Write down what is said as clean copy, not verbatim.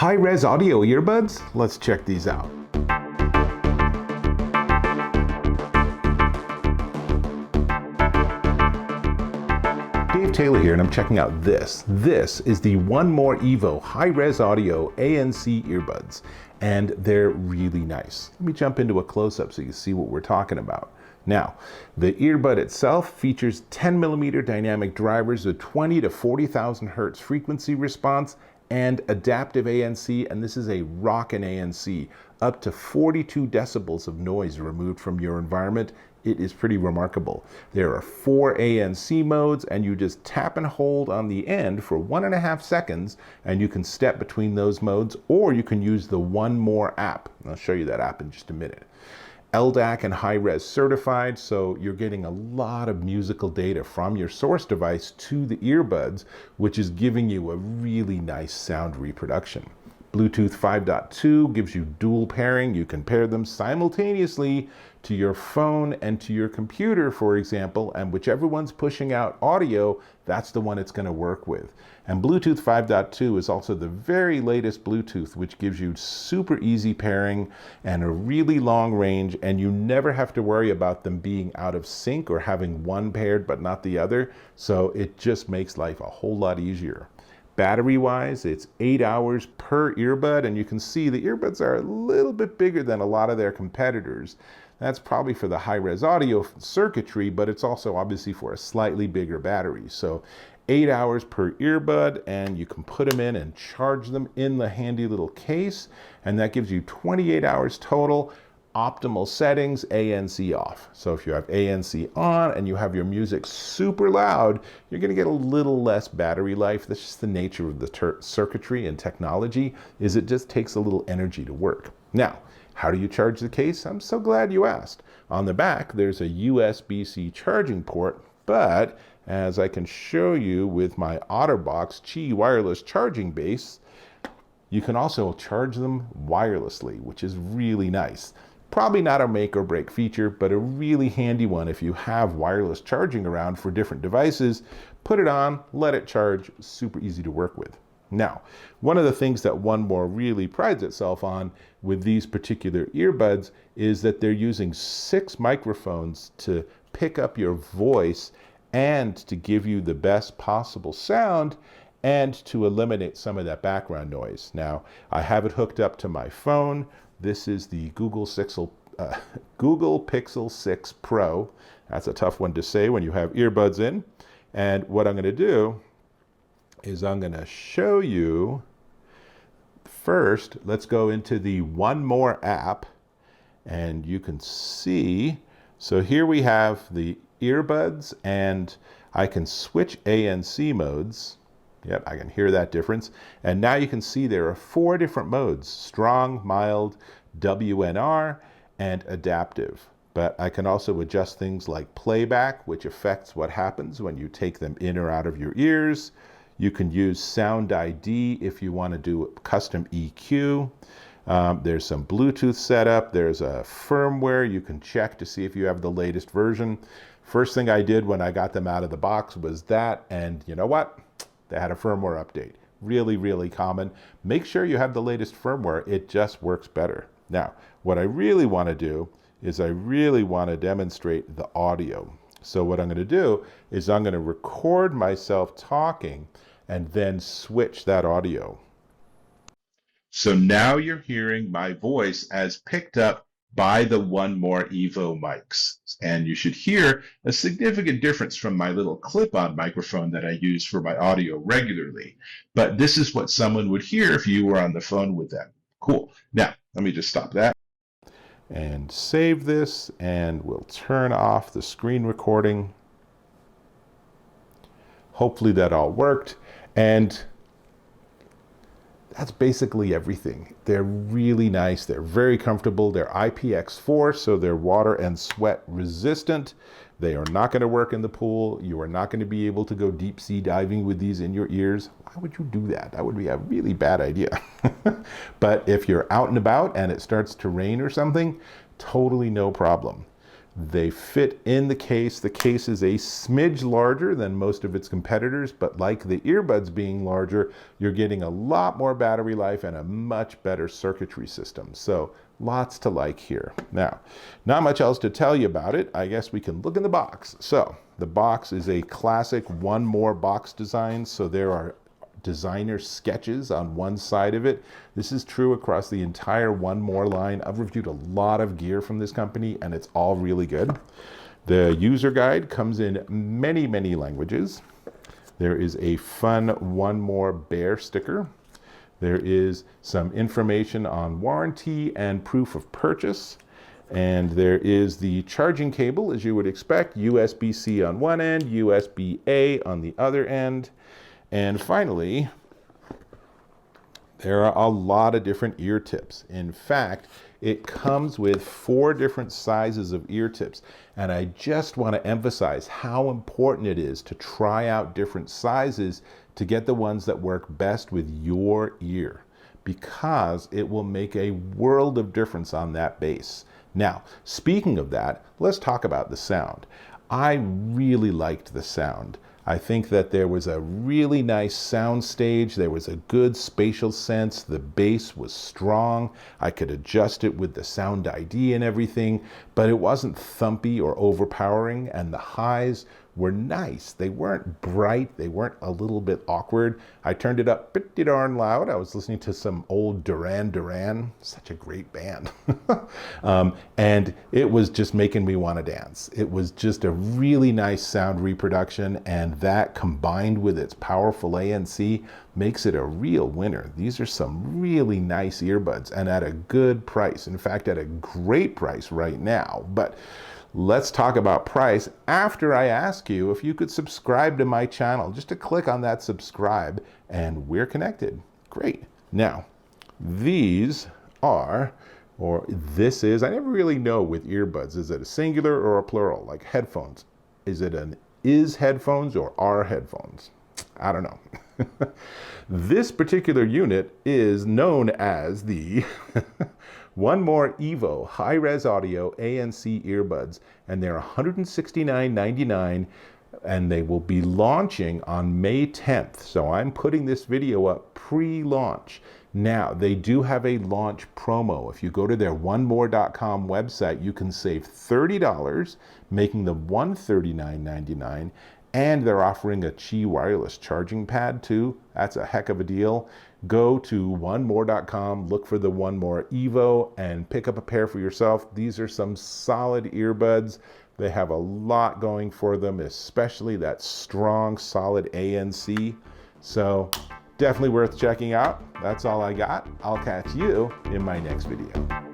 High-res audio earbuds? Let's check these out. Dave Taylor here, and I'm checking out this. This is the 1More EVO high-res audio ANC earbuds, and they're really nice. Let me jump into a close-up so you can see what we're talking about. Now, the earbud itself features 10mm dynamic drivers with 20 to 40,000 hertz frequency response and adaptive ANC, and this is a rockin' ANC, up to 42 decibels of noise removed from your environment. It is pretty remarkable. There are 4 ANC modes, and you just tap and hold on the end for 1.5 seconds, and you can step between those modes, or you can use the 1More app. I'll show you that app in just a minute. LDAC and high-res certified, so you're getting a lot of musical data from your source device to the earbuds, which is giving you a really nice sound reproduction. Bluetooth 5.2 gives you dual pairing. You can pair them simultaneously to your phone and to your computer, for example, and whichever one's pushing out audio, that's the one it's going to work with. And Bluetooth 5.2 is also the very latest Bluetooth, which gives you super easy pairing and a really long range, and you never have to worry about them being out of sync or having one paired but not the other. So it just makes life a whole lot easier. Battery-wise, it's 8 hours per earbud, and you can see the earbuds are a little bit bigger than a lot of their competitors. That's probably for the high-res audio circuitry, but it's also obviously for a slightly bigger battery. So 8 hours per earbud, and you can put them in and charge them in the handy little case, and that gives you 28 hours total. Optimal settings, ANC off. So if you have ANC on and you have your music super loud, you're going to get a little less battery life. That's just the nature of the circuitry and technology, is it just takes a little energy to work. Now, how do you charge the case? I'm so glad you asked. On the back, there's a USB-C charging port, but as I can show you with my OtterBox Qi wireless charging base, you can also charge them wirelessly, which is really nice. Probably not a make or break feature, but a really handy one if you have wireless charging around for different devices. Put it on, let it charge, super easy to work with. Now, one of the things that 1More really prides itself on with these particular earbuds is that they're using 6 microphones to pick up your voice and to give you the best possible sound and to eliminate some of that background noise. Now, I have it hooked up to my phone. This is the Google Pixel 6 Pro. That's a tough one to say when you have earbuds in. And what I'm going to do is I'm going to show you first. Let's go into the 1More app, and you can see. So here we have the earbuds, and I can switch ANC modes. Yep, I can hear that difference. And now you can see there are 4 different modes: strong, mild, WNR, and adaptive. But I can also adjust things like playback, which affects what happens when you take them in or out of your ears. You can use Sound ID if you want to do custom EQ. There's some Bluetooth setup. There's a firmware you can check to see if you have the latest version. First thing I did when I got them out of the box was that, and you know what? They had a firmware update. Really, really common. Make sure you have the latest firmware. It just works better. Now, what I really want to do is I really want to demonstrate the audio. So what I'm going to do is I'm going to record myself talking and then switch that audio. So now you're hearing my voice as picked up by the 1More EVO mics. And you should hear a significant difference from my little clip-on microphone that I use for my audio regularly. But this is what someone would hear if you were on the phone with them. Cool. Now, let me just stop that and save this, and we'll turn off the screen recording. Hopefully that all worked. And that's basically everything. They're really nice. They're very comfortable. They're IPX4, so they're water and sweat resistant. They are not going to work in the pool. You are not going to be able to go deep sea diving with these in your ears. Why would you do that? That would be a really bad idea. But if you're out and about and it starts to rain or something, totally no problem. They fit in the case. The case is a smidge larger than most of its competitors, but like the earbuds being larger, you're getting a lot more battery life and a much better circuitry system. So lots to like here. Now, not much else to tell you about it. I guess we can look in the box. So the box is a classic 1More box design. So there are designer sketches on one side of it. This is true across the entire 1More line. I've reviewed a lot of gear from this company and it's all really good. The user guide comes in many, many languages. There is a fun 1More bear sticker. There is some information on warranty and proof of purchase. And there is the charging cable, as you would expect, USB-C on one end, USB-A on the other end. And finally, there are a lot of different ear tips. In fact, it comes with 4 different sizes of ear tips. And I just want to emphasize how important it is to try out different sizes to get the ones that work best with your ear, because it will make a world of difference on that bass. Now, speaking of that, let's talk about the sound. I really liked the sound. I think that there was a really nice sound stage. There was a good spatial sense. The bass was strong. I could adjust it with the sound ID and everything, but it wasn't thumpy or overpowering, and the highs were nice. They weren't bright. They weren't a little bit awkward. I turned it up pretty darn loud. I was listening to some old Duran Duran, such a great band. And it was just making me want to dance. It was just a really nice sound reproduction, and that combined with its powerful ANC makes it a real winner. These are some really nice earbuds and at a good price. In fact, at a great price right now. But let's talk about price after I ask you if you could subscribe to my channel. Just to click on that subscribe and we're connected. Great. Now, these are, or this is, I never really know with earbuds. Is it a singular or a plural, like headphones? Is it an is headphones or are headphones? I don't know. This particular unit is known as the 1More EVO high-res audio ANC earbuds, and they're $169.99, and they will be launching on May 10th. So I'm putting this video up pre-launch. Now, they do have a launch promo. If you go to their onemore.com website, you can save $30, making them $139.99. And they're offering a Qi wireless charging pad too. That's a heck of a deal. Go to onemore.com, look for the 1More EVO, and pick up a pair for yourself. These are some solid earbuds. They have a lot going for them, especially that strong, solid ANC. So definitely worth checking out. That's all I got. I'll catch you in my next video.